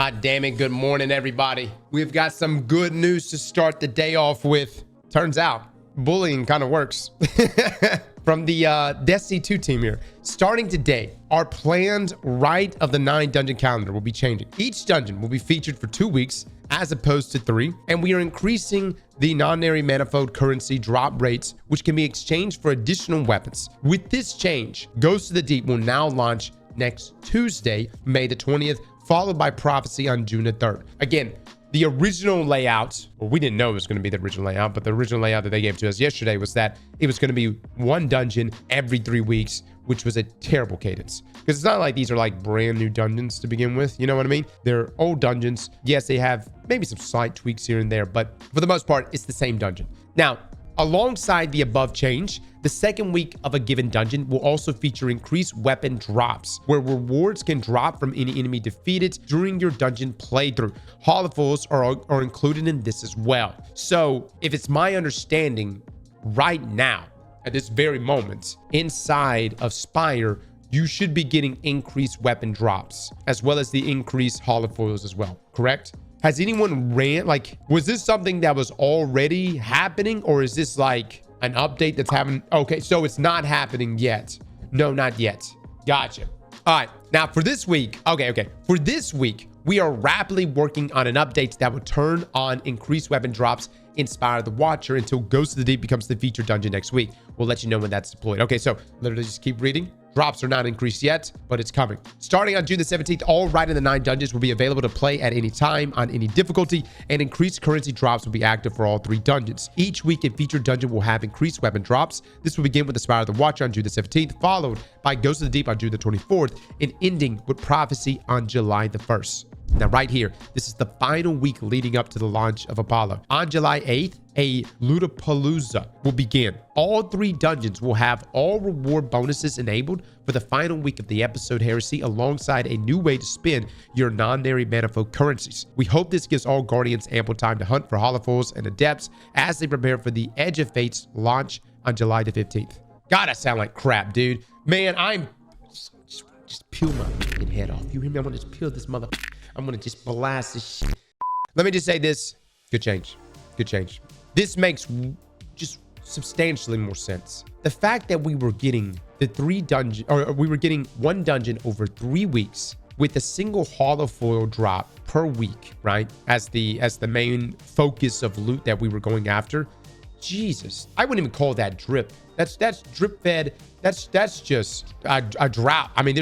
Ah, damn it. Good morning, everybody. We've got some good news to start the day off with. Turns out bullying kind of works. From the Destiny 2 team here. Starting today, our planned Rite of the 9 dungeon calendar will be changing. Each dungeon will be featured for 2 weeks as opposed to 3, and we are increasing the non-nary manifold currency drop rates, which can be exchanged for additional weapons. With this change, Ghost of the Deep will now launch next Tuesday, May the 20th, followed by Prophecy on June the 3rd. Again, the original layout, well, we didn't know it was going to be the original layout, but the original layout that they gave to us yesterday was that it was going to be one dungeon every 3 weeks, which was a terrible cadence. Because it's not like these are like brand new dungeons to begin with. You know what I mean? They're old dungeons. Yes, they have maybe some slight tweaks here and there, but for the most part, it's the same dungeon. Now, alongside the above change, the second week of a given dungeon will also feature increased weapon drops, where rewards can drop from any enemy defeated during your dungeon playthrough. Holofoils are included in this as well. So, if it's my understanding, right now, at this very moment, inside of Spire, you should be getting increased weapon drops, as well as the increased holofoils as well, correct? Has anyone was this something that was already happening, or is this like an update that's happening? Okay, so it's not happening yet. No, not yet. Gotcha. All right, now for this week, for this week, we are rapidly working on an update that will turn on increased weapon drops, Inspire the Watcher, until Ghost of the Deep becomes the featured dungeon next week. We'll let you know when that's deployed. Okay, so literally just keep reading. Drops are not increased yet, but it's coming. Starting on June the 17th, all Rite of the 9 dungeons will be available to play at any time on any difficulty, and increased currency drops will be active for all 3 dungeons. Each week, a featured dungeon will have increased weapon drops. This will begin with Inspire the Watcher on June the 17th, followed by Ghost of the Deep on June the 24th, and ending with Prophecy on July the 1st. Now, right here, this is the final week leading up to the launch of Apollo. On July 8th, a Lootapalooza will begin. All 3 dungeons will have all reward bonuses enabled for the final week of the episode Heresy, alongside a new way to spend your non-nary manifold currencies. We hope this gives all Guardians ample time to hunt for holofoils and adepts as they prepare for the Edge of Fate's launch on July the 15th. God, I sound like crap, dude. Man, just peel my fucking head off. You hear me? I'm gonna just peel this mother. I'm gonna just blast this shit. Let me just say this. Good change. Good change. This makes just substantially more sense. The fact that we were getting we were getting one dungeon over 3 weeks with a single holofoil drop per week, right? As the main focus of loot that we were going after. Jesus, I wouldn't even call that drip. That's drip fed. That's just a drought. I mean,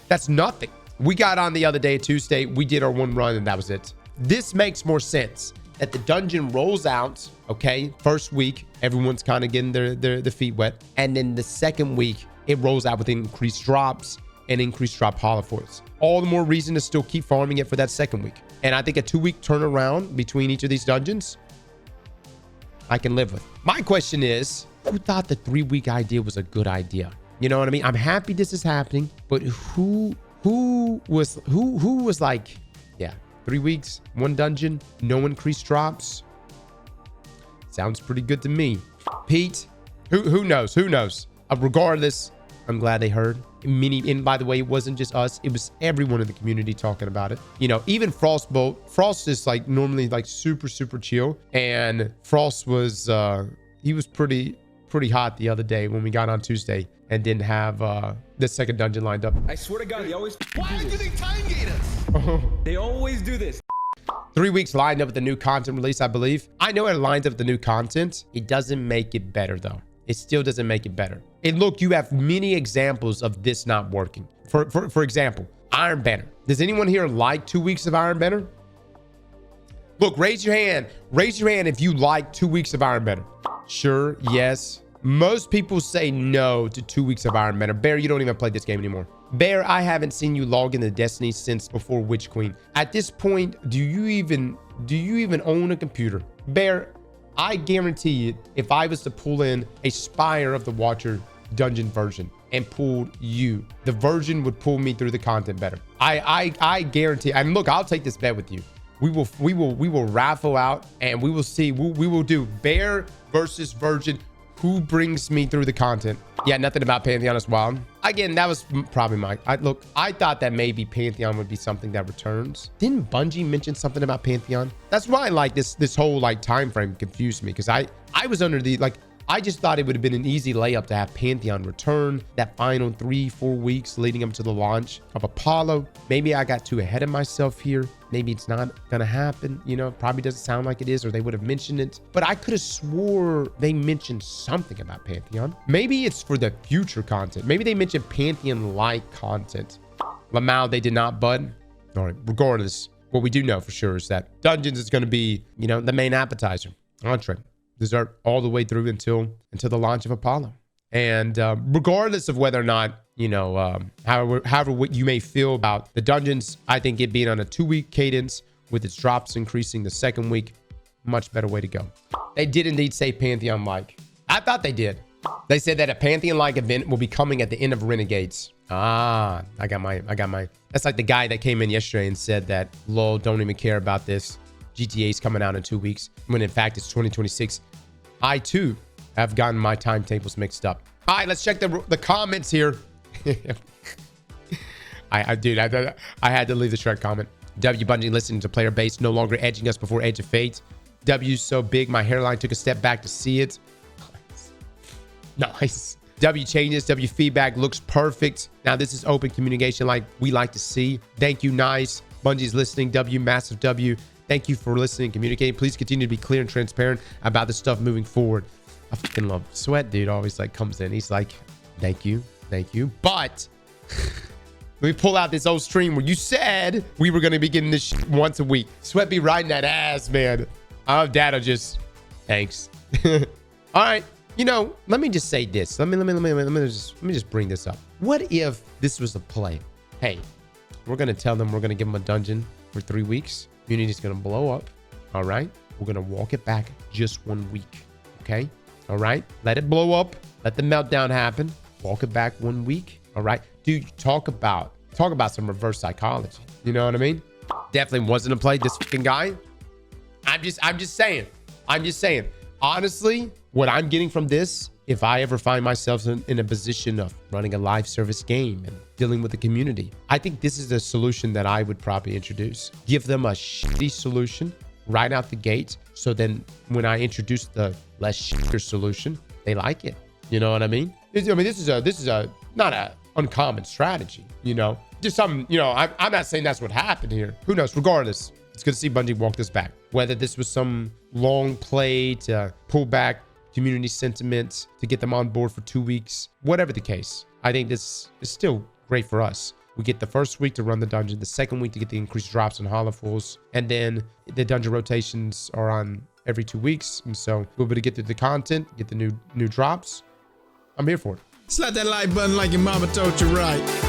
that's nothing. We got on the other day, Tuesday. We did our one run and that was it. This makes more sense that the dungeon rolls out. Okay, first week, everyone's kind of getting their feet wet, and then the second week it rolls out with increased drops and increased drop holofoils. All the more reason to still keep farming it for that second week. And I think a 2-week turnaround between each of these dungeons, I can live with. My question is, who thought the 3-week idea was a good idea? You know what I mean? I'm happy this is happening, but who was like, yeah, 3 weeks, 1 dungeon, no increased drops? Sounds pretty good to me. Pete, who knows? Regardless, I'm glad they heard. And by the way, it wasn't just us. It was everyone in the community talking about it. You know, even Frostbolt. Frost is like normally like super chill. And Frost was, he was pretty hot the other day when we got on Tuesday and didn't have the second dungeon lined up. I swear to God, they always Why do they timegate us? They always do this. 3 weeks lined up with the new content release, I believe. I know it lines up with the new content. It doesn't make it better, though. It still doesn't make it better. And look, you have many examples of this not working. For example, Iron Banner. Does anyone here like 2 weeks of Iron Banner? Look, raise your hand. Raise your hand if you like 2 weeks of Iron Banner. Sure, yes. Most people say no to 2 weeks of Iron Banner. Bear, you don't even play this game anymore. Bear, I haven't seen you log into Destiny since before Witch Queen. At this point, do you even own a computer? Bear, I guarantee you, if I was to pull in a Spire of the Watcher dungeon version and pulled you, the version would pull me through the content better. I guarantee. And look, I'll take this bet with you. We will raffle out and we will see. We will do Bear versus Virgin. Who brings me through the content? Yeah, nothing about Pantheon as well. Again, that was probably my... Look, I thought that maybe Pantheon would be something that returns. Didn't Bungie mention something about Pantheon? That's why, like, this whole, like, time frame confused me. Because I was under the, like... I just thought it would have been an easy layup to have Pantheon return that final 3-4 weeks leading up to the launch of Apollo. Maybe I got too ahead of myself here. Maybe it's not gonna happen. You know, probably doesn't sound like it is, or they would have mentioned it. But I could have swore they mentioned something about Pantheon. Maybe it's for the future content. Maybe they mentioned Pantheon-like content. Lamau, they did not, bud. All right, regardless, what we do know for sure is that Dungeons is gonna be, you know, the main appetizer, entree. Dessert all the way through until the launch of Apollo. And regardless of whether or not, you know, however what you may feel about the dungeons, I think it being on a 2-week cadence with its drops increasing the second week, much better way to go. They did indeed say Pantheon-like. I thought they did. They said that a Pantheon-like event will be coming at the end of Renegades. I got my. That's like the guy that came in yesterday and said that, lol, don't even care about this. GTA's coming out in 2 weeks, when in fact it's 2026. I too have gotten my timetables mixed up. All right, let's check the comments here. I had to leave the Shrek comment. W Bungie listening to player base, no longer edging us before Edge of Fate. W's so big, my hairline took a step back to see it. Nice. W changes, W feedback looks perfect. Now this is open communication like we like to see. Thank you, nice. Bungie's listening, W, massive W. Thank you for listening and communicating. Please continue to be clear and transparent about this stuff moving forward. I fucking love Sweat, dude. Always like comes in. He's like, thank you. But let me pull out this old stream where you said we were going to be getting this shit once a week. Sweat be riding that ass, man. Oh, Dad'll just, thanks. All right. You know, let me just say this. Let me just bring this up. What if this was a play? Hey, we're going to tell them we're going to give them a dungeon for 3 weeks. Unity's gonna blow up. All right, we're gonna walk it back just 1 week. Okay, all right, let it blow up, let the meltdown happen, walk it back 1 week. All right, dude, talk about some reverse psychology. You know what I mean? Definitely wasn't a play. This fucking guy, I'm just saying. Honestly, what I'm getting from this, if I ever find myself in a position of running a live service game and dealing with the community, I think this is a solution that I would probably introduce. Give them a shitty solution right out the gate. So then when I introduce the less shitter solution, they like it. You know what I mean? This is not a uncommon strategy, you know, just something, you know, I'm not saying that's what happened here. Who knows? Regardless, it's good to see Bungie walk this back. Whether this was some long play to pull back community sentiments to get them on board for 2 weeks, whatever the case, I think this is still great for us. We get the first week to run the dungeon, the second week to get the increased drops and holofulls, and then the dungeon rotations are on every 2 weeks, and so we'll be able to get through the content, get the new drops. I'm here for it. Slap that like button like your mama told you right.